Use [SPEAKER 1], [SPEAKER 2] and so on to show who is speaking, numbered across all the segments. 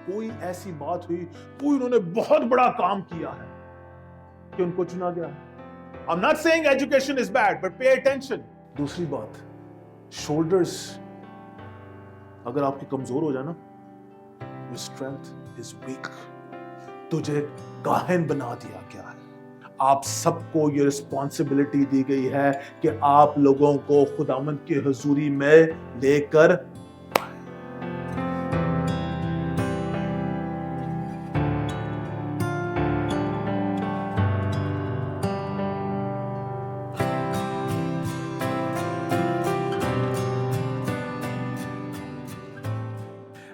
[SPEAKER 1] कोई ऐसी बात हुई, कोई उन्होंने बहुत बड़ा काम किया है कि उनको चुना गया। I'm not saying education is bad, but pay attention. दूसरी बात, shoulders अगर आपकी कमजोर हो जाए ना, your strength is weak. तुझे काहिन बना दिया गया है। आप सबको ये रिस्पॉन्सिबिलिटी दी गई है कि आप लोगों को खुदावंद की हुजूरी में लेकर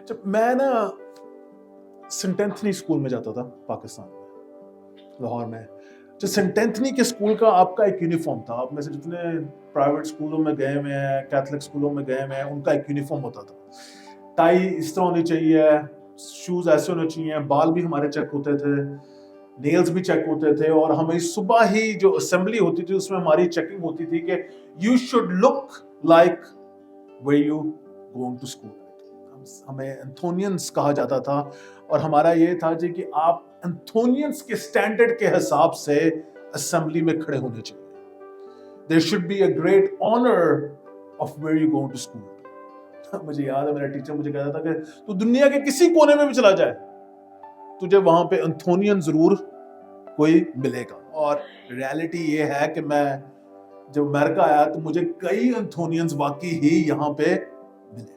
[SPEAKER 1] जब मैं ना सेंट एंथनी स्कूल में जाता था पाकिस्तान में, लाहौर में, जो सेंट एंथनी के स्कूल का आपका एक यूनिफॉर्म था। आप में से जितने प्राइवेट स्कूलों में गए हुए हैं, कैथलिक स्कूलों में गए हुए हैं, उनका एक यूनिफॉर्म होता था। टाई इस तरह होनी चाहिए, शूज ऐसे होने चाहिए, बाल भी हमारे चेक होते थे, नेल्स भी चेक होते थे, और हमें सुबह ही जो असेंबली होती थी उसमें हमारी चेकिंग होती थी कि you should look like where you going to school. हमें एंथोनियंस कहा जाता था, और हमारा ये था जी कि आप एंथोनियंस के स्टैंडर्ड के हिसाब से असेंबली में खड़े होने चाहिए। There should be a great honour of where you going to school. मुझे याद है मेरा टीचर मुझे कहता था कि तू दुनिया के किसी कोने में भी चला जाए, तुझे वहां पे एंथोनियन जरूर कोई मिलेगा। और रियलिटी ये है कि मैं जब अमेरिका आया तो मुझे कई एंथोनियंस वाकई ही यहाँ पे मिले।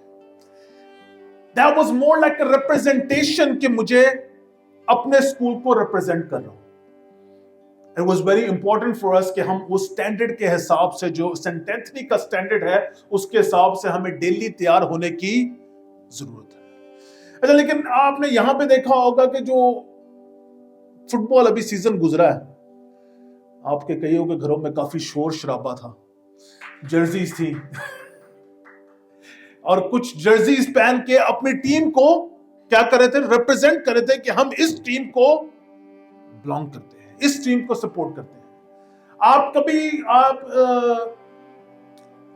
[SPEAKER 1] That was more like a representation कि मुझे अपने स्कूल को रिप्रेजेंट कर रहा हूं। It was very important for us कि हम उस स्टैंडर्ड के हिसाब से, जो सेंट एंथनी का स्टैंडर्ड है, उसके हिसाब से हमें डेली तैयार होने की जरूरत है। अच्छा, लेकिन आपने यहां पे देखा होगा कि जो फुटबॉल अभी सीजन गुजरा है, आपके कईयों के घरों में काफी शोर शराबा था, जर्सीज थी और कुछ जर्सीज पहन के अपनी टीम को क्या कर रहे थे, रिप्रेजेंट कर रहे थे कि हम इस टीम को बिलोंग करते हैं, इस टीम को सपोर्ट करते हैं। आप कभी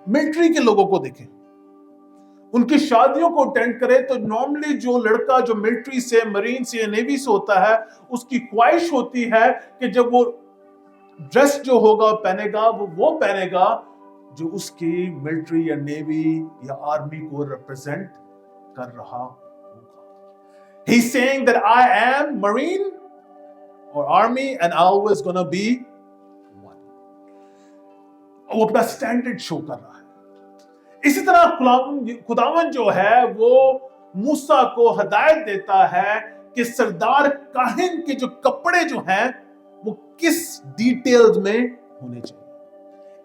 [SPEAKER 1] मिलिट्री के लोगों को देखें, उनकी शादियों को अटेंड करें, तो नॉर्मली जो लड़का जो मिलिट्री से, मरीन से या नेवी से होता है, उसकी ख्वाहिश होती है कि जब वो ड्रेस जो होगा पहनेगा, वो पहनेगा जो उसकी मिलिट्री या नेवी या आर्मी को रिप्रेजेंट कर रहा होगा। He's saying that I am Marine or Army and always gonna be one. वो अपना स्टैंडर्ड शो कर रहा है। इसी तरह खुदावन जो है वो मूसा को हदायत देता है कि सरदार काहिन के जो कपड़े जो हैं वो किस डिटेल्स में होने चाहिए।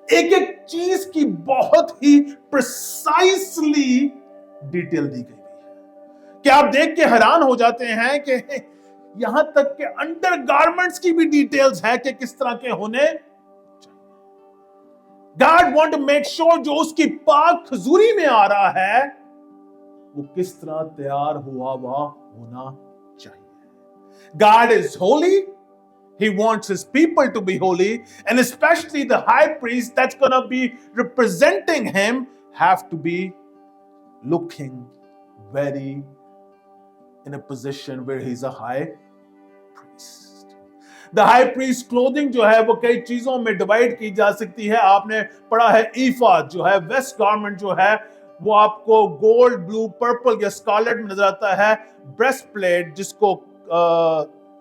[SPEAKER 1] एक एक चीज की बहुत ही प्रिसाइसली डिटेल दी गई है कि आप देख के हैरान हो जाते हैं कि यहां तक के अंडर गारमेंट्स की भी डिटेल्स है कि किस तरह के होने चाहिए। God want to make sure जो उसकी पाक हुजूरी में आ रहा है वो किस तरह तैयार हुआ होना चाहिए। God is Holi, He wants his people to be holy, and especially the high priest that's going to be representing him have to be looking very in a position where he's a high priest. The high priest clothing जो है वो कई चीजों में divide की जा सकती है। आपने पढ़ा है ईफाद जो है, वेस्ट गारमेंट जो है वो आपको गोल्ड, ब्लू, पर्पल या स्कारलेट में नजर आता है। ब्रेस्ट प्लेट जिसको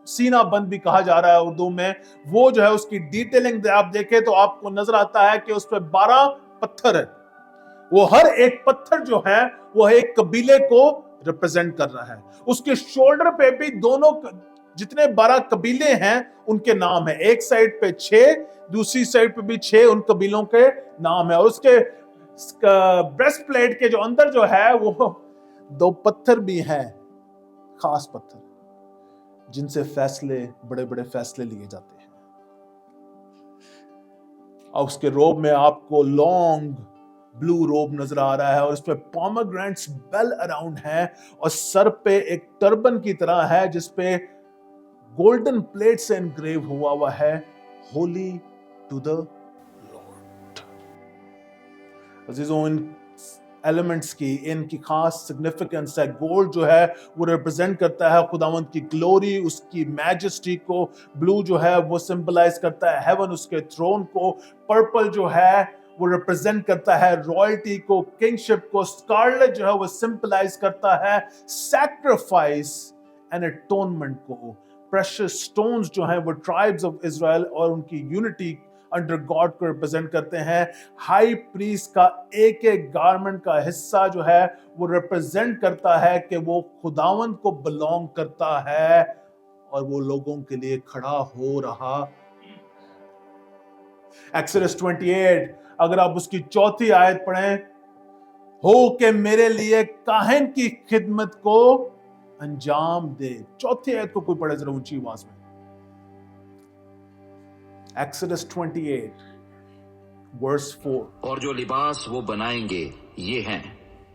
[SPEAKER 1] सीना बंद भी कहा जा रहा है उर्दू में, वो जो है उसकी डिटेलिंग आप देखें तो आपको नजर आता है कि उस पर 12 पत्थर है। वो हर एक पत्थर जो है वो एक कबीले को रिप्रेजेंट कर रहा है। उसके शोल्डर पे भी दोनों जितने 12 कबीले हैं उनके नाम है। एक साइड पे 6, दूसरी साइड पे भी 6 उन कबीलों के नाम है। और उसके ब्रेस्ट प्लेट के जो अंदर जो है वो 2 पत्थर भी हैं, खास पत्थर जिनसे फैसले, बड़े बड़े फैसले लिए जाते हैं। और उसके रोब में आपको लॉन्ग ब्लू रोब नजर आ रहा है और उस पे पोमेग्रेनेट्स बेल अराउंड है और सर पे एक टर्बन की तरह है जिसपे गोल्डन प्लेट से एनग्रेव हुआ है, होली टू द लॉर्ड। अजीजों, ایلیمنٹس کی ان کی خاص سگنیفیکنس ہے. گولڈ جو ہے وہ ریپرزینٹ کرتا ہے خداوند کی گلوری, اس کی میجسٹی کو. بلو جو ہے وہ سمبلائز کرتا ہے ہیون, اس کے تھرون کو. پرپل جو ہے وہ ریپرزینٹ کرتا ہے رائلٹی کو, کنگشپ کو. اسکارلیٹ جو ہے وہ سمبلائز کرتا ہے سیکریفائس اینڈ اٹونمنٹ کو. پریشس سٹونز جو ہیں وہ ٹرائبز آف اسرائیل اور ان کی یونٹی انڈر گاڈ کو ریپرزینٹ کرتے ہیں. ہائی پریسٹ کا ایک ایک گارمنٹ کا حصہ جو ہے وہ ریپرزینٹ کرتا ہے کہ وہ خداوند کو بلونگ کرتا ہے اور وہ لوگوں کے لیے کھڑا ہو رہا. ایکسوڈس 28 اگر آپ اس کی 4 آیت پڑھیں, ہو کہ میرے لیے کاہن کی خدمت کو انجام دے. 4 آیت کو کوئی پڑھے ذرا اونچی آواز میں. ایکسوڈس 28 ورس 4.
[SPEAKER 2] اور جو لباس وہ بنائیں گے یہ ہیں,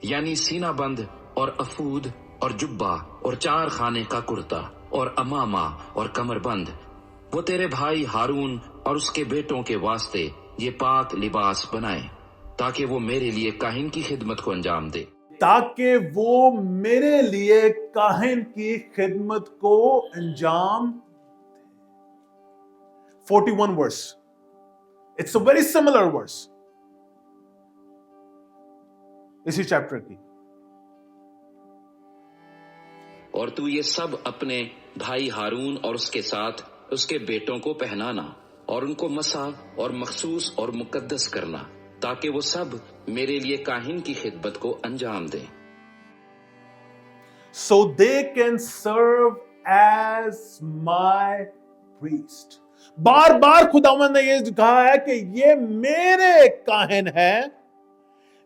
[SPEAKER 2] یعنی سینہ بند اور افود اور جبہ اور 4 خانے کا کرتا اور امامہ اور کمر بند. وہ تیرے بھائی ہارون اور اس کے بیٹوں کے واسطے یہ پاک لباس بنائیں, تاکہ وہ میرے لیے کاہن کی خدمت کو انجام دے.
[SPEAKER 1] تاکہ وہ میرے لیے کاہن کی خدمت کو انجام. 41 verse. It's a very similar verse. اسی چیپٹر کی.
[SPEAKER 2] اور تو یہ سب اپنے بھائی ہارون اور اس کے ساتھ اس کے بیٹوں کو پہنانا اور ان کو مسح اور مخصوص اور مقدس کرنا, تاکہ وہ سب میرے لیے کاہن کی خدمت کو انجام دیں.
[SPEAKER 1] So they can serve as my priest. بار بار خداوند نے یہ کہا ہے کہ یہ میرے کاہن ہیں,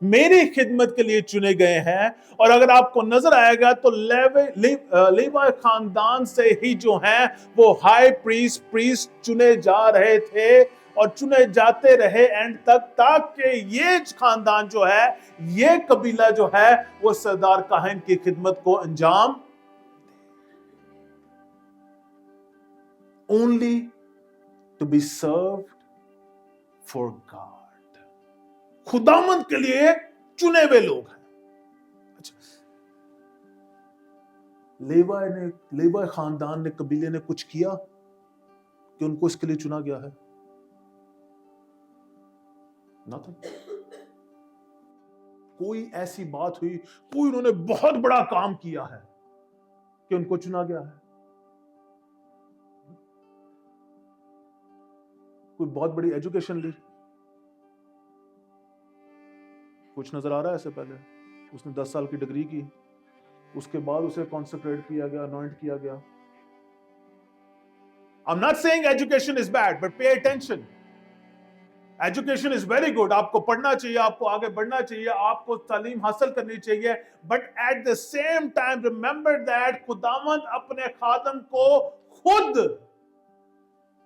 [SPEAKER 1] میری خدمت کے لیے چنے گئے ہیں. اور اگر آپ کو نظر آئے گا تو لیوی خاندان سے ہی جو ہیں وہ ہائی پریسٹ چنے جا رہے تھے اور چنے جاتے رہے اینڈ تک, تاکہ یہ خاندان جو ہے, یہ قبیلہ جو ہے وہ سردار کاہن کی خدمت کو انجام only to be served for God. خداوند کے لیے چنے ہوئے لوگ ہیں. لیوی خاندان نے, قبیلے نے کچھ کیا کہ ان کو اس کے لیے چنا گیا ہے؟ Nothing. کوئی ایسی بات ہوئی, کوئی انہوں نے بہت بڑا کام کیا ہے کہ ان کو چنا گیا ہے؟ کوئی بہت بڑی ایجوکیشن لی؟ کچھ نظر آ رہا ہے؟ اس سے پہلے اس نے 10 سال کی ڈگری کی, اس کے بعد اسے کانسیکریٹ کیا گیا, انوائنٹ کیا گیا. I'm not saying education is bad, but pay attention. Education is very good, آپ کو پڑھنا چاہیے, آپ کو آگے بڑھنا چاہیے, آپ کو تعلیم حاصل کرنی چاہیے, but at the same time remember that خداوند اپنے خادم کو خود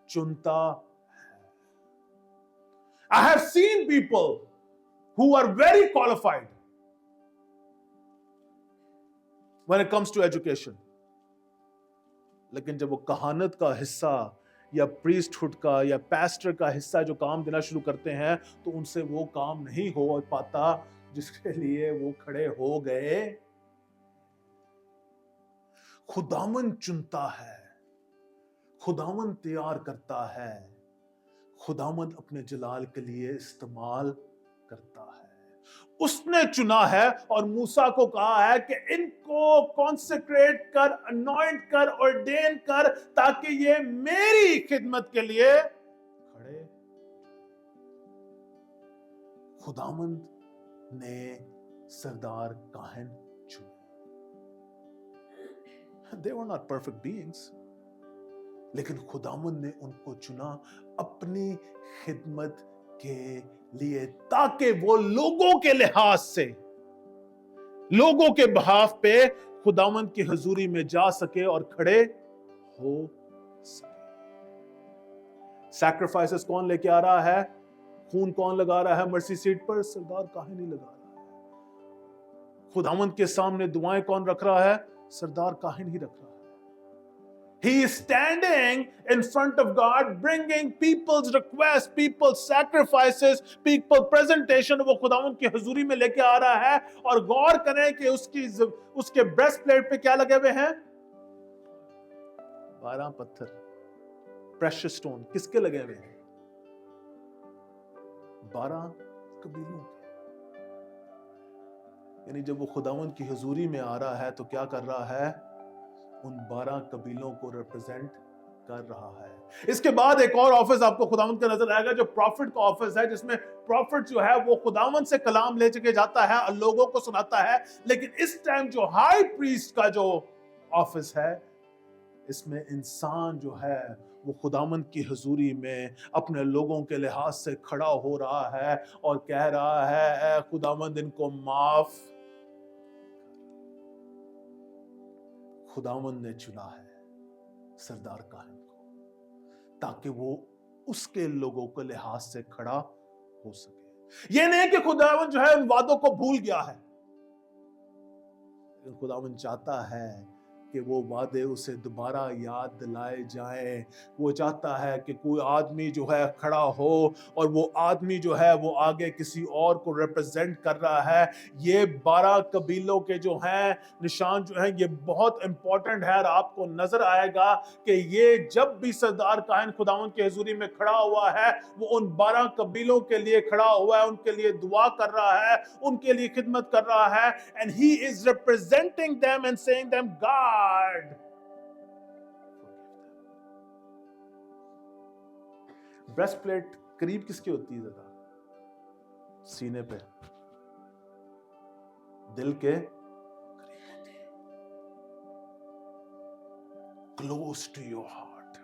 [SPEAKER 1] چنتا ہے. I have seen people who are very qualified when it comes to education, لیکن جب وہ کہانت کا حصہ یا پریسٹ ہوڈ کا یا پیسٹر کا حصہ جو کام دینا شروع کرتے ہیں تو ان سے وہ کام نہیں ہو پاتا جس کے لیے وہ کھڑے ہو گئے. خداوند چنتا ہے, خداوند تیار کرتا ہے, خداوند اپنے جلال کے لیے استعمال کرتا ہے. اس نے چنا ہے اور موسیٰ کو کہا ہے کہ ان کو کانسیکریٹ کر, انوائنٹ کر, ordain کر, تاکہ یہ میری خدمت کے لیے کھڑے. خداوند نے سردار کاہن چنے. They were not perfect beings, لیکن خداوند نے ان کو چنا اپنی خدمت کے لیے, تاکہ وہ لوگوں کے لحاظ سے, لوگوں کے بہاف پہ خداوند کی حضوری میں جا سکے اور کھڑے ہو سکے. سیکریفائسز کون لے کے آ رہا ہے؟ خون کون لگا رہا ہے مرسی سیٹ پر؟ سردار کاہن ہی لگا رہا ہے. خداوند کے سامنے دعائیں کون رکھ رہا ہے؟ سردار کاہن ہی رکھ رہا ہے. He is standing in front of God, bringing people's requests, people's sacrifices, people's presentation. वो खुदावंद की हुजूरी में लेके आ रहा है, और गौर करें कि उसके ब्रेस्ट प्लेट पे क्या लगे हुए हैं? 12 पत्थर, प्रेशियस स्टोन. किसके लगे हुए हैं? 12 कबीलों के. यानी जब वो खुदावंद की हुजूरी में आ रहा है तो क्या कर रहा है? उन 12 कबीलों को रिप्रेजेंट कर रहा है. इसके बाद एक और ऑफिस आपको खुदावंद का नजर आएगा, जो प्रॉफिट का ऑफिस है, जिसमें प्रॉफिट जो है वो खुदावंद से कलाम ले के जाता है और लोगों को सुनाता है. लेकिन इस टाइम जो हाई प्रीस्ट का जो ऑफिस है, इसमें इंसान जो है वो खुदावंद की हुजूरी में अपने लोगों के लिहाज से खड़ा हो रहा है और कह रहा है, ऐ खुदावंद इनको माफ. खुदावंद ने चुना है सरदार काहन को ताकि वो उसके लोगों के लिहाज से खड़ा हो सके. ये नहीं कि खुदावंद जो है उन वादों को भूल गया है, लेकिन खुदावंद चाहता है कि वो वादे उसे दोबारा याद दिलाए जाएं. वो चाहता है कि कोई आदमी जो है खड़ा हो और वो आदमी जो है वो आगे किसी और को रिप्रेजेंट कर रहा है. ये 12 कबीलों के जो हैं निशान जो हैं, ये बहुत इंपॉर्टेंट है. और आपको नजर आएगा कि ये जब भी सरदार काहन खुदावंद की हुजूरी में खड़ा हुआ है, वो उन 12 कबीलों के लिए खड़ा हुआ है, उनके लिए दुआ कर रहा है, उनके लिए खिदमत कर रहा है. And he is representing them and saying them, God, breast plate करीब किसकी होती है? ज्यादा सीने पे, दिल के करीब होती है, क्लोज टू योर हार्ट.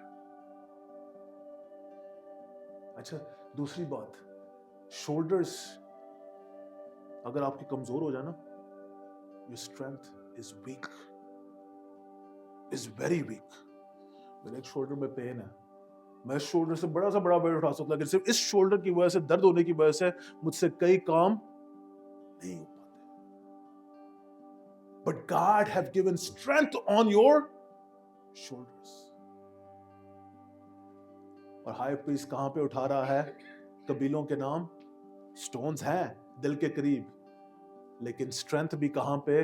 [SPEAKER 1] अच्छा, दूसरी बात, शोल्डर्स अगर आपकी कमजोर हो जाए ना, your strength is weak, is very weak. मेरे एक शोल्डर में पेन है, मैं इस शोल्डर से बड़ा सा बड़ा वेट उठा सकता, लेकिन सिर्फ इस शोल्डर की वजह से, दर्द होने की वजह से मुझसे कई काम नहीं हो पाते. But God have given strength on your shoulders. और हाई प्रीस्ट कहां पे उठा रहा है? कबीलों के नाम. स्टोन्स हैं दिल के करीब, लेकिन स्ट्रेंथ भी कहां पे?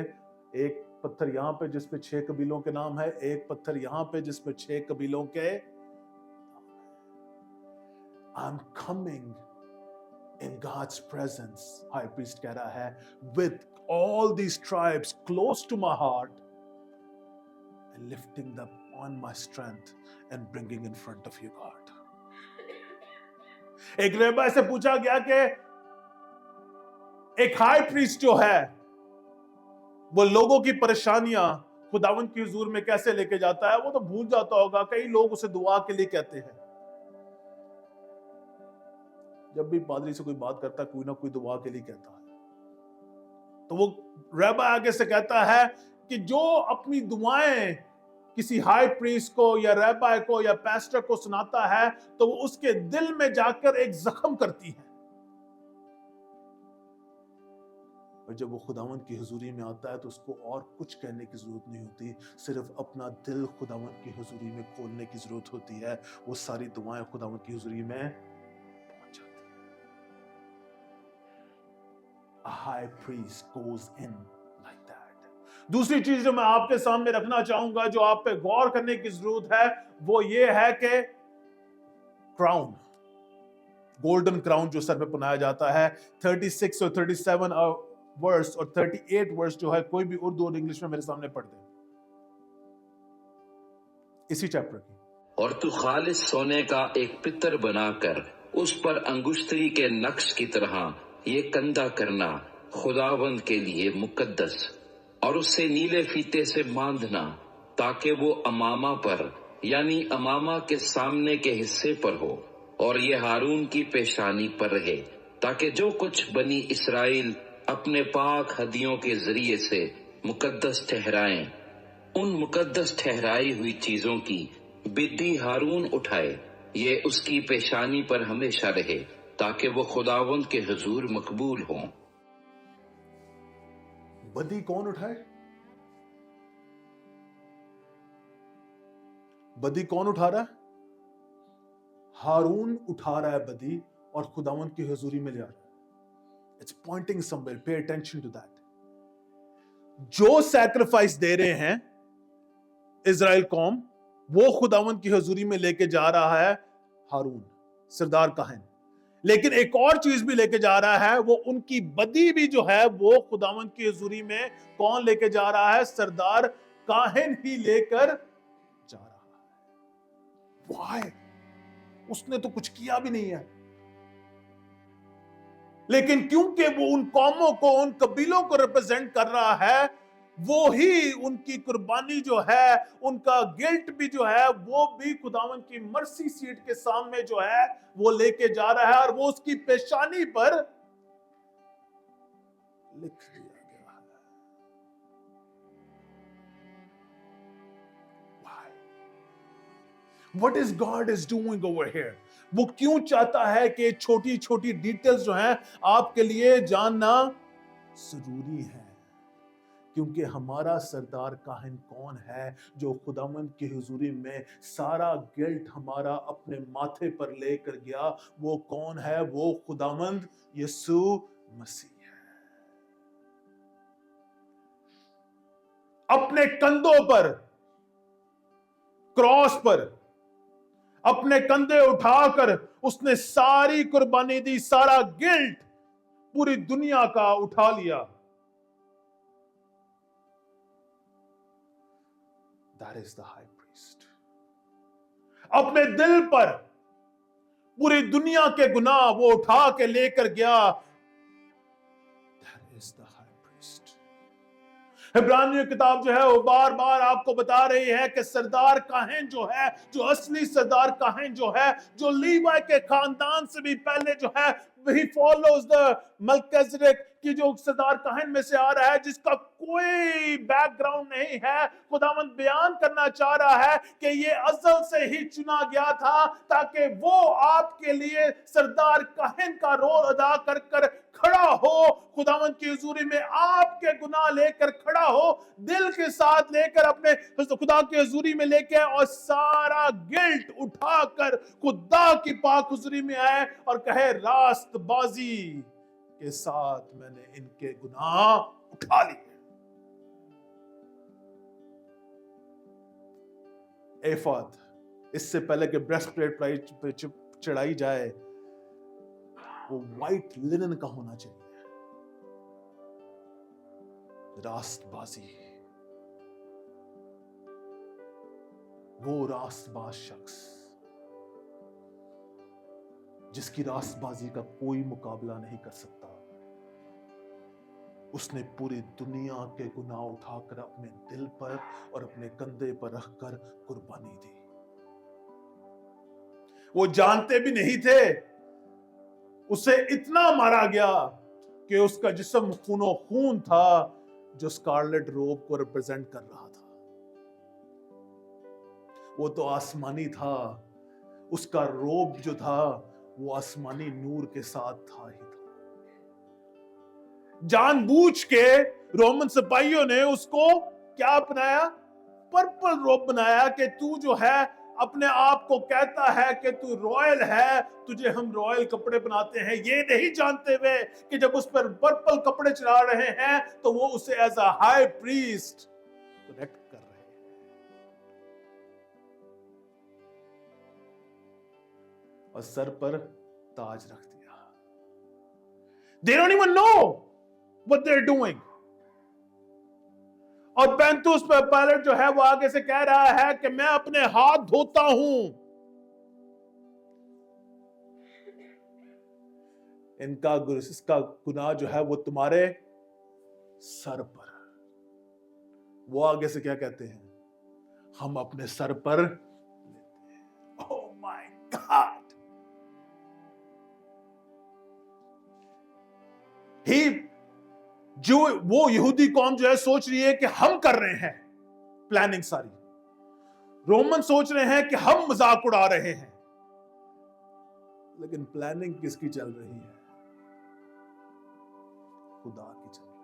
[SPEAKER 1] एक पत्थर यहां पे जिसपे 6 कबीलों के नाम है, एक पत्थर यहां पे जिसपे 6 कबीलों के. I'm coming in God's presence, high priest कह रहा है, with all these tribes close to my heart and lifting them on my strength and bringing in front of you, God. एक रेबा से पूछा गया कि एक हाई प्रीस्ट जो है वो लोगों की परेशानियां खुदावंद की हुजूर में कैसे लेके जाता है. वो तो भूल जाता होगा. कई लोग उसे दुआ के लिए कहते हैं. जब भी पादरी से कोई बात करता है, कोई ना कोई दुआ के लिए कहता है. तो वो रेबा आगे से कहता है कि जो अपनी दुआएं किसी हाई प्रीस्ट को या रेबा को या पैस्टर को सुनाता है, तो वो उसके दिल में जाकर एक जख्म करती है. और जब वो खुदावंद की हुजूरी में आता है तो उसको और कुछ कहने की जरूरत नहीं होती, सिर्फ अपना दिल खुदावंद की हुजूरी में खोलने की जरूरत होती है. वो सारी दुआएं खुदावंद की हुजूरी में पहुंच जाती हैं. A high priest goes in like that. दूसरी चीज जो मैं आपके सामने रखना चाहूंगा, जो आप पे गौर करने की जरूरत है, वो ये है कि क्राउन, गोल्डन क्राउन जो सर पे पहनाया जाता है. 36 और 37 वर्स और 38 वर्स जो है, कोई भी उर्दू और इंग्लिश में मेरे सामने पढ़ दे, इसी चैप्टर की.
[SPEAKER 2] और तू खालिस सोने का एक पितर बनाकर उस पर अंगुश्तरी के नक्श की तरह ये कंधा करना खुदावंद के लिए मुकद्दस, और उससे नीले फीते से बांधना ताकि वो अमामा पर यानी अमामा के सामने के हिस्से पर हो, और ये हारून की पेशानी पर रहे, ताकि जो कुछ बनी इसराइल अपने पाक हदियों के जरिए से मुकद्दस ठहराएं, उन मुकद्दस ठहराई हुई चीजों की बिद्दी हारून उठाए, ये उसकी पेशानी पर हमेशा रहे, ताकि वो खुदावंद के हुजूर मकबूल हों.
[SPEAKER 1] बदी कौन उठाए? बदी कौन उठा रहा है? हारून उठा रहा है बदी और खुदावंद की हुजूरी में ले आ रहा है. It's pointing somewhere. Pay attention to that. जो सैक्रिफाइस दे रहे हैं इजराइल कौम, वो खुदावंद की हुजूरी में लेके जा रहा है हारून, सरदार काहन. लेकिन एक और चीज भी लेके जा रहा है, वो उनकी बदी भी जो है वो खुदावंद की हुजूरी में कौन लेके जा रहा है? सरदार काहन ही लेकर जा रहा है. Why? उसने तो कुछ किया भी नहीं है, लेकिन क्योंकि वो उन कौमों को, उन कबीलों को रिप्रेजेंट कर रहा है, वो ही उनकी कुर्बानी जो है, उनका गिल्ट भी जो है, वो भी खुदावंद की मर्सी सीट के सामने जो है वो लेके जा रहा है, और वो उसकी पेशानी पर लिख दिया गया है. Why? What is God is doing over here? वो क्यों चाहता है कि छोटी छोटी डिटेल्स जो हैं आपके लिए जानना जरूरी है? क्योंकि हमारा सरदार काहिन कौन है जो खुदावंद की हुजूरी में सारा गिल्ट हमारा अपने माथे पर लेकर गया? वो कौन है? वो खुदावंद यीशु मसीह है. अपने कंधों पर, क्रॉस पर अपने कंधे उठाकर उसने सारी कुर्बानी दी, सारा गिल्ट पूरी दुनिया का उठा लिया. That is the high priest. अपने दिल पर पूरी दुनिया के गुनाह वो उठा के लेकर गया. That is the high priest. इब्रानियों किताब जो है वो बार बार आपको बता रही है कि सरदार काहिन जो है, जो असली सरदार काहिन जो है, जो लीवी के खानदान से भी पहले जो है, he follows the मलकीसेदेक की जो सरदार काहिन में से आ रहा है, जिसका कोई बैकग्राउंड नहीं है. खुदावंद बयान करना चाह रहा है कि ये अज़ल से ही चुना गया था ताकि वो आपके लिए सरदार काहिन का रोल अदा कर कर खड़ा हो, खुदावंद की हुजूरी में आपके गुनाह लेकर खड़ा हो, दिल के साथ लेकर अपने खुदा की हुजूरी में लेके और सारा गिल्ट उठाकर खुदा की पाक हुजूरी में आए और कहे, रास्तबाजी के साथ मैंने इनके गुनाह उठा लिए. एफाद, इससे पहले कि ब्रेस्ट प्लेट पे चढ़ाई जाए, वो व्हाइट लिनन का होना चाहिए. रास्तबाजी, वो रास्तबाज शख्स जिसकी रास्तबाजी का कोई मुकाबला नहीं कर सकता, उसने पूरी दुनिया के गुनाह उठाकर अपने दिल पर और अपने कंधे पर रखकर कुर्बानी दी. वो जानते भी नहीं थे, उसे इतना मारा गया कि उसका जिस्म खूनो खून था, जो स्कारलेट रोब को रिप्रेजेंट कर रहा था. वो तो आसमानी था, उसका रोब जो था वो आसमानी नूर के साथ था ही था. जानबूझ के रोमन सिपाहियों ने उसको क्या बनाया? पर्पल रोब बनाया कि तू जो है अपने आप को कहता है कि तू रॉयल है, तुझे हम रॉयल कपड़े बनाते हैं, ये नहीं जानते हुए कि जब उस पर पर्पल कपड़े चढ़ा रहे हैं तो वो उसे as a high priest connect कर रहे हैं. और सर पर ताज रख दिया. They don't even know what they're doing. और पैंतुस पायलट जो है वो आगे से कह रहा है कि मैं अपने हाथ धोता हूं. इसका गुनाह जो है वो तुम्हारे सर पर. वो आगे से क्या कहते हैं? हम अपने सर पर लेते हैं. Oh my God! जो वो यहूदी कौम जो है सोच रही है कि हम कर रहे हैं प्लानिंग सारी. रोमन सोच रहे हैं कि हम मजाक उड़ा रहे हैं, लेकिन प्लानिंग किसकी चल रही है? खुदा की चल रही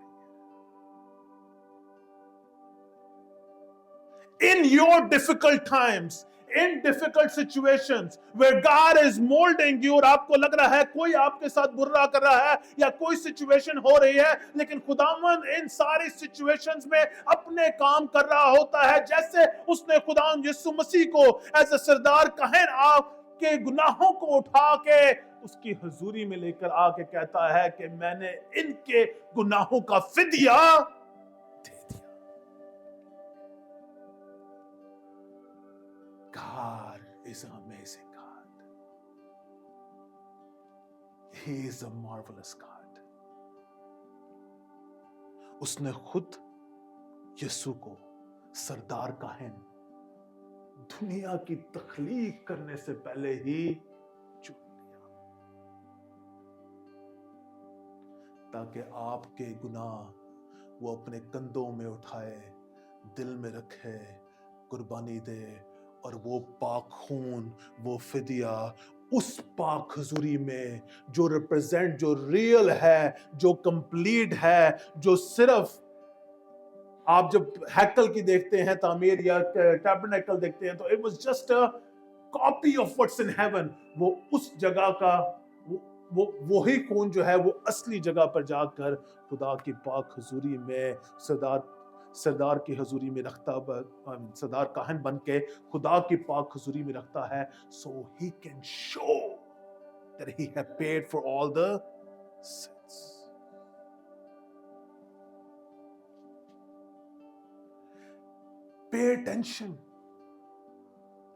[SPEAKER 1] है. In your difficult times, in difficult situations where God is molding you, اور آپ کو لگ رہا ہے کوئی آپ کے ساتھ برا کر رہا ہے یا کوئی سچویشن ہو رہی ہے, لیکن خداوند ان ساری سچویشنز میں اپنے کام کر رہا ہوتا ہے, جیسے اس نے خداوند یسوع مسیح کو ایز اے سردار کہن آپ کے گناہوں کو اٹھا کے اس کی حضوری میں لے کر آ کے کہتا ہے کہ میں نے ان کے گناہوں کا فدیہ دے دیا. God is an amazing God. He is a marvelous God. اس نے خود یسوع کو سردار کاہن دنیا کی تخلیق کرنے سے پہلے ہی چن لیا, تاکہ آپ کے گناہ وہ اپنے کندھوں میں اٹھائے, دل میں رکھے, قربانی دے, اور وہ پاک خون, وہ فدیہ اس پاک حضوری میں جو ریپرزینٹ, جو ریئل ہے, جو کمپلیٹ ہے, جو صرف آپ جب ہیکل کی دیکھتے ہیں تعمیر یا ٹیبرنیکل دیکھتے ہیں تو it was just a copy of what's in heaven. وہ اس جگہ کا وہی خون جو ہے وہ اصلی جگہ پر جا کر خدا کی پاک حضوری میں سردار کی حضوری میں رکھتا, سردار کاہن بن کے خدا کی پاک حضوری میں رکھتا ہے, so he can show that he had paid for all the sins. Pay attention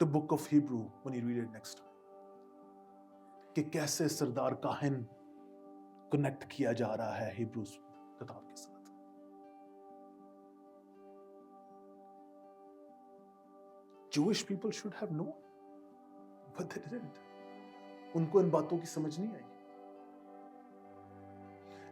[SPEAKER 1] to book of Hebrew when you read it next time. کہ کیسے سردار کاہن کنیکٹ کیا جا رہا ہے ہیبروز کتاب کے ساتھ. Jewish people should have known, but they didn't. ان کو ان باتوں کی سمجھ نہیں آئی,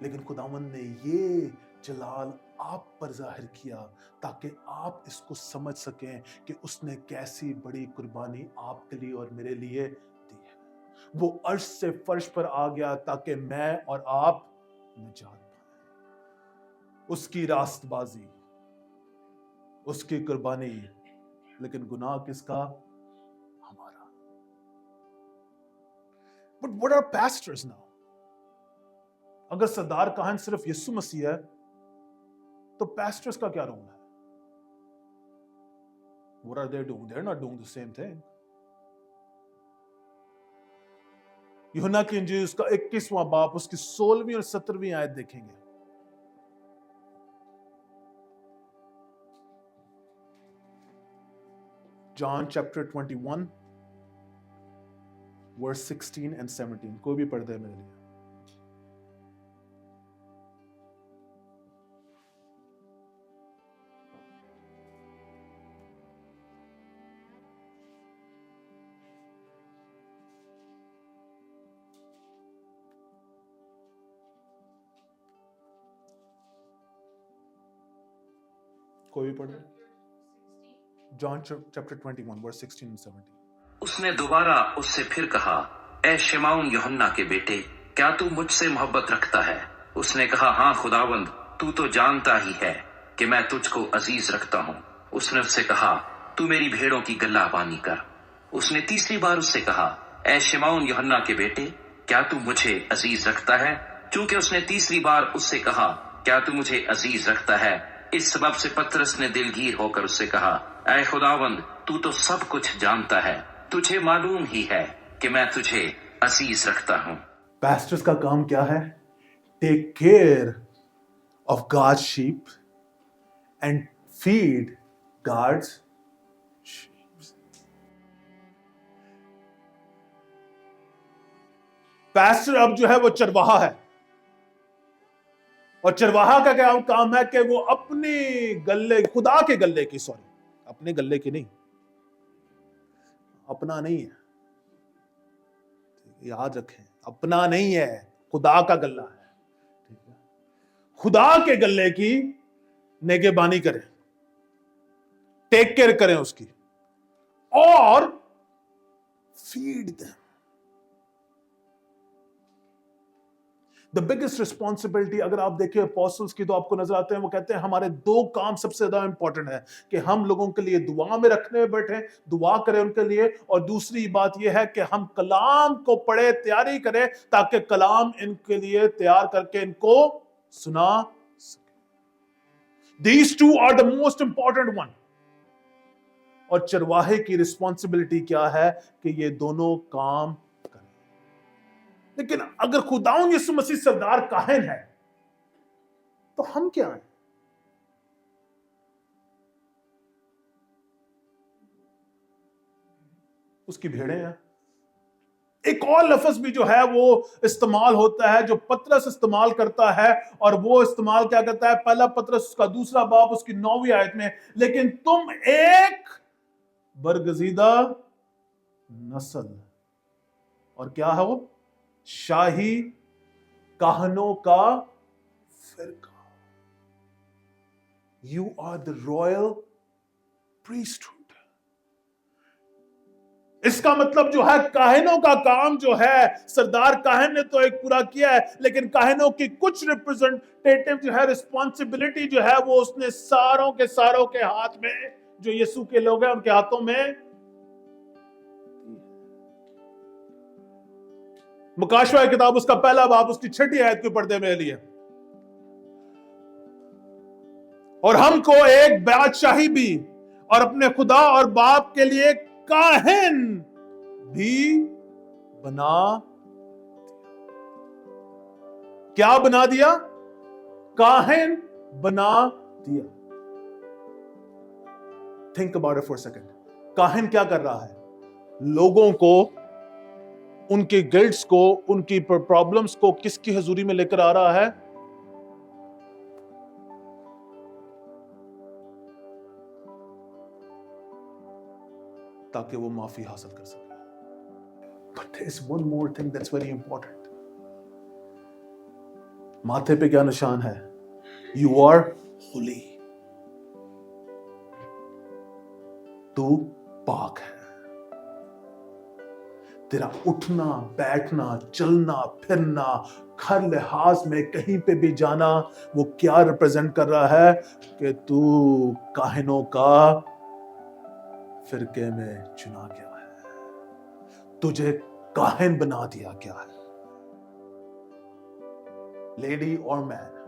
[SPEAKER 1] لیکن خداوند نے یہ جلال آپ پر ظاہر کیا تاکہ آپ اس کو سمجھ سکیں کہ اس نے کیسی بڑی قربانی آپ کے لیے اور میرے لیے دی ہے. وہ عرش سے فرش پر آ گیا تاکہ میں اور آپ نجات پائیں. اس کی راست بازی, اس کی قربانی, لیکن گناہ کس کا؟ ہمارا. But what are pastors now? اگر سردار کاہن صرف یسوع مسیح ہے تو pastors کا کیا رول ہے؟ What are they doing? They're not doing the same thing. یوحنا کی انجیل اس کا 21واں باب اس کی 16ویں اور 17ویں آیت دیکھیں گے. John chapter 21 verse 16 and 17. کوئی بھی پڑھ دے میرے لیے. کوئی بھی پڑھ دے. John chapter 21 verse 16 and 17.
[SPEAKER 2] اس نے دوبارہ اس سے پھر کہا, اے شمعون یوحنا کے بیٹے, کیا تو مجھ سے محبت رکھتا ہے؟ اس نے کہا, ہاں خداوند, تو تو جانتا ہی ہے کہ میں تجھ کو عزیز رکھتا ہوں. اس نے اس سے کہا, تو میری بھیڑوں کی گلہ بانی کر. اس نے تیسری بار اس سے کہا, اے شمعون یوحنا کے بیٹے, کیا تو مجھے عزیز رکھتا ہے؟ چونکہ اس نے تیسری بار اس سے کہا, کیا تو مجھے عزیز رکھتا ہے, اس سبب سے پطرس نے دلگیر ہو کر اس سے کہا, اے خداوند, تو سب کچھ جانتا ہے, تجھے معلوم ہی ہے کہ میں تجھے عزیز رکھتا ہوں.
[SPEAKER 1] Pastors کا کام کیا ہے؟ Take care of God's sheep and feed God's sheep. Pastor اب جو ہے وہ چرواہا ہے, اور چرواہا کا کیا کام ہے کہ وہ اپنے گلے, خدا کے گلے کی, اپنے گلے کی نہیں, اپنا نہیں ہے, یاد رکھیں, اپنا نہیں ہے, خدا کا گلہ ہے. خدا کے گلے کی نگہبانی کریں, ٹیک کیئر کریں اس کی, اور feed them. The biggest responsibility اگر آپ دیکھیں apostles کی تو آپ کو نظر آتے ہیں وہ کہتے ہیں ہمارے دو کام سب سے زیادہ امپورٹنٹ ہے کہ ہم لوگوں کے لیے دعا میں رکھنے بیٹھے دعا کریں ان کے لیے, اور دوسری بات یہ ہے کہ ہم کلام کو پڑھے تیاری کریں تاکہ کلام ان کے لیے تیار کر کے ان کو سنا سکے. These two are the most important one. اور چرواہے کی رسپانسبلٹی کیا ہے کہ یہ دونوں کام کریں. لیکن اگر خداوند یسوع مسیح سردار کاہن ہے تو ہم کیا ہیں؟ اس کی بھیڑیں ہیں. ایک اور لفظ بھی جو ہے وہ استعمال ہوتا ہے جو پطرس استعمال کرتا ہے, اور وہ استعمال کیا کرتا ہے پہلا پطرس کا 2 باب اس کی 9 آیت میں, لیکن تم ایک برگزیدہ نسل اور کیا ہے وہ شاہی کاہنوں کا فرقہ. You are the royal priesthood. اس کا مطلب جو ہے کاہنوں کا کام جو ہے, سردار کاہن نے تو ایک پورا کیا ہے, لیکن کاہنوں کی کچھ ریپرزنٹیٹیو جو ہے رسپانسبلٹی جو ہے وہ اس نے ساروں کے ہاتھ میں, جو یسوع کے لوگ ہیں ان کے ہاتھوں میں. مکاشوہ کتاب اس کا پہلا باب اس کی 6 آیت کے پردے میں لیے, اور ہم کو ایک بادشاہی بھی اور اپنے خدا اور باپ کے لیے کاہن بھی بنا. کیا بنا دیا؟ کاہن بنا دیا. Think about it for a second. کاہن کیا کر رہا ہے؟ لوگوں کو, ان کے گلٹس کو, ان کی پرابلمز کو کس کی حضوری میں لے کر آ رہا ہے؟ تاکہ وہ معافی حاصل کر سکے. But there is one more thing that's very important. ماتھے پہ کیا نشان ہے؟ You are holy. تو پاک ہے. تیرا اٹھنا بیٹھنا چلنا پھرنا ہر لحاظ میں کہیں پہ بھی جانا وہ کیا ریپرزینٹ کر رہا ہے کہ تو کاہنوں کا فرقے میں چنا گیا ہے, تجھے کاہن بنا دیا گیا ہے. لیڈی اور مین,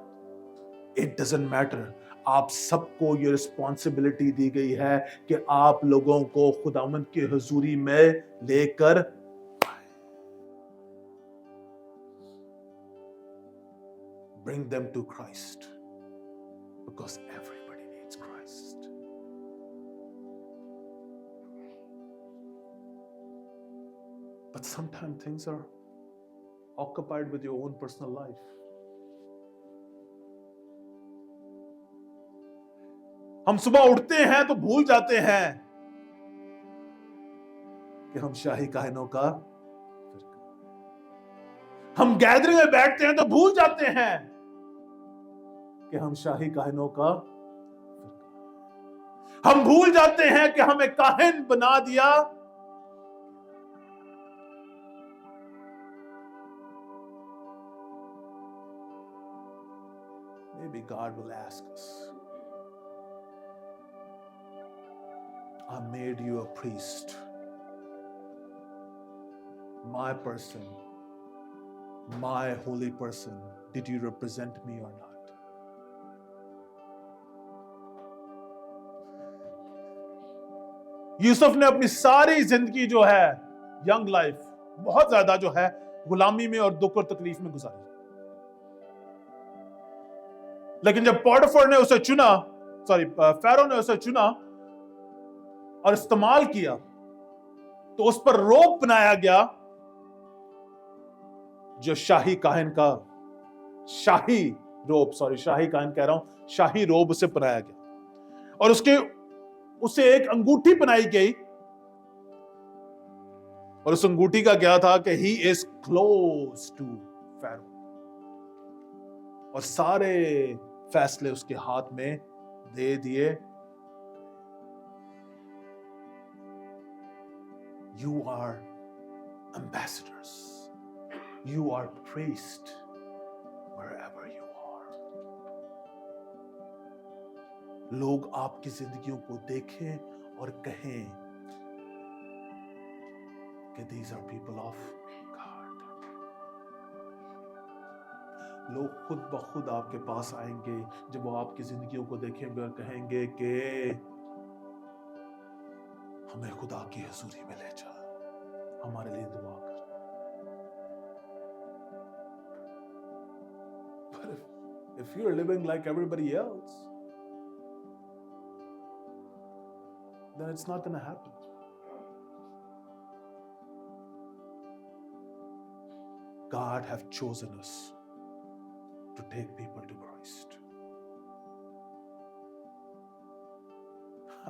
[SPEAKER 1] اٹ ڈزنٹ میٹر, آپ سب کو یہ رسپانسبلٹی دی گئی ہے کہ آپ لوگوں کو خداوند کی حضوری میں لے کر bring them to Christ, because everybody needs Christ. But sometimes things are occupied with your own personal life. ہم صبح اٹھتے ہیں تو بھول جاتے ہیں کہ ہم شاہی کاہنوں کا, ہم گیدرنگ میں بیٹھتے ہیں تو بھول جاتے ہیں کہ ہم شاہی کاہنوں کا, ہم بھول جاتے ہیں کہ ہمیں کاہن بنا دیا. Maybe God will ask us, I made you a priest, my person, my holy person. Did you represent me or not? یوسف نے اپنی ساری زندگی جو ہے ینگ لائف بہت زیادہ جو ہے غلامی میں اور دکھ اور تکلیف میں گزاری, لیکن جب پوٹیفر نے اسے چنا, فیرو نے اسے چنا اور استعمال کیا تو اس پر روپ بنایا گیا جو شاہی کاہن کا شاہی کاہن کہہ رہا ہوں, شاہی روب اسے پہنایا گیا, اور اسے ایک انگوٹھی پہنائی گئی, اور اس انگوٹھی کا کیا تھا کہ he is close to Pharaoh, اور سارے فیصلے اس کے ہاتھ میں دے دیے. You are ambassadors. You are priest. लोग आपकी जिंदगियों को देखें और कहें कि these are people of God. लोग खुद ब खुद आपके पास आएंगे जब वो आपकी जिंदगियों को देखेंगे और कहेंगे कि हमें खुदा की हुजूरी में ले जा, हमारे लिए दुआ कर। But if you're living like everybody else, then it's not going to happen. God have chosen us to take people to Christ.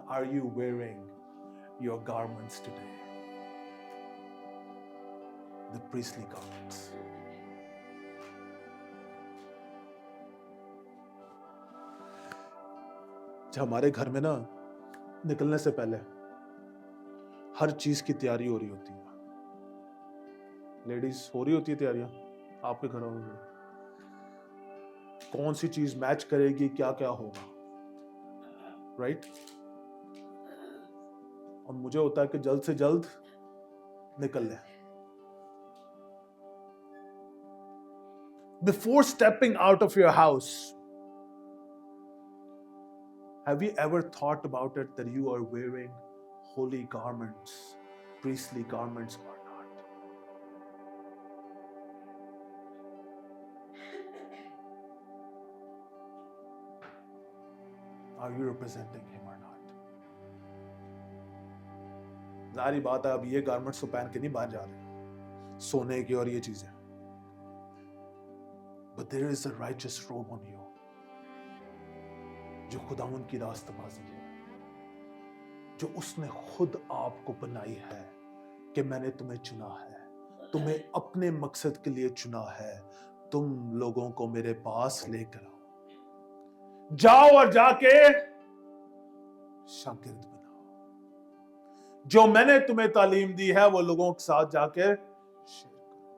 [SPEAKER 1] Are you wearing your garments today? The priestly garments. जब हमारे घर में ना निकलने से पहले हर चीज की तैयारी हो रही होती है, लेडीज हो रही होती है तैयारियां आपके घरों में, कौन सी चीज मैच करेगी, क्या क्या होगा, राइट? और मुझे होता है कि जल्द से जल्द निकल लें. Before stepping out of your house, have you ever thought about it that you are wearing holy garments, priestly garments or not? Are you representing him or not? जारी बात है, अब ये गारमेंट्स तो पहन के नहीं बाहर जा रहे, सोने की और ये चीजें. But there is a righteous robe on you, जो खुदावंद की रास्तबाजी है, जो उसने खुद आपको बनाई है कि मैंने तुम्हें चुना है, तुम्हें अपने मकसद के लिए चुना है, तुम लोगों को मेरे पास लेकर आओ, जाओ और जाके शागिर्द बनाओ. जो मैंने तुम्हें तालीम दी है वो लोगों के साथ जाके शेयर करो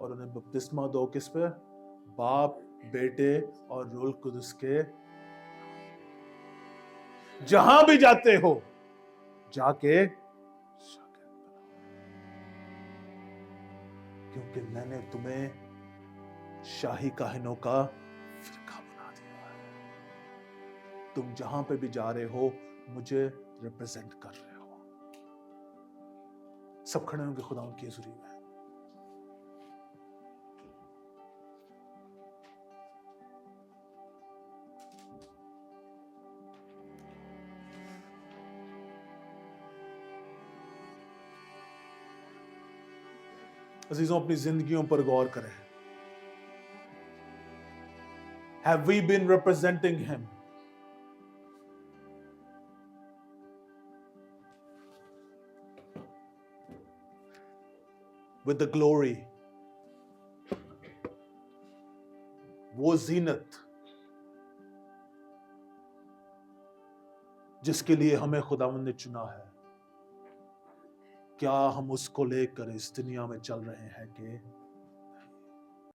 [SPEAKER 1] और उन्हें बपतिस्मा दो. किस पे? बाप, बेटे और रूह कुदस के. जहां भी जाते हो जाके शागिर्द बनाओ, क्योंकि मैंने तुम्हें शाही काहिनों का फिरका बना दिया है. तुम जहां पे भी जा रहे हो मुझे रिप्रेजेंट कर रहे हो. सब खड़े होंगे खुदा की हुजूरी में. अजीजों, अपनी जिंदगियों पर गौर करें. Have we been representing him? With the glory, वो जीनत जिसके लिए हमें खुदावंद ने चुना है, क्या हम उसको लेकर इस दुनिया में चल रहे हैं कि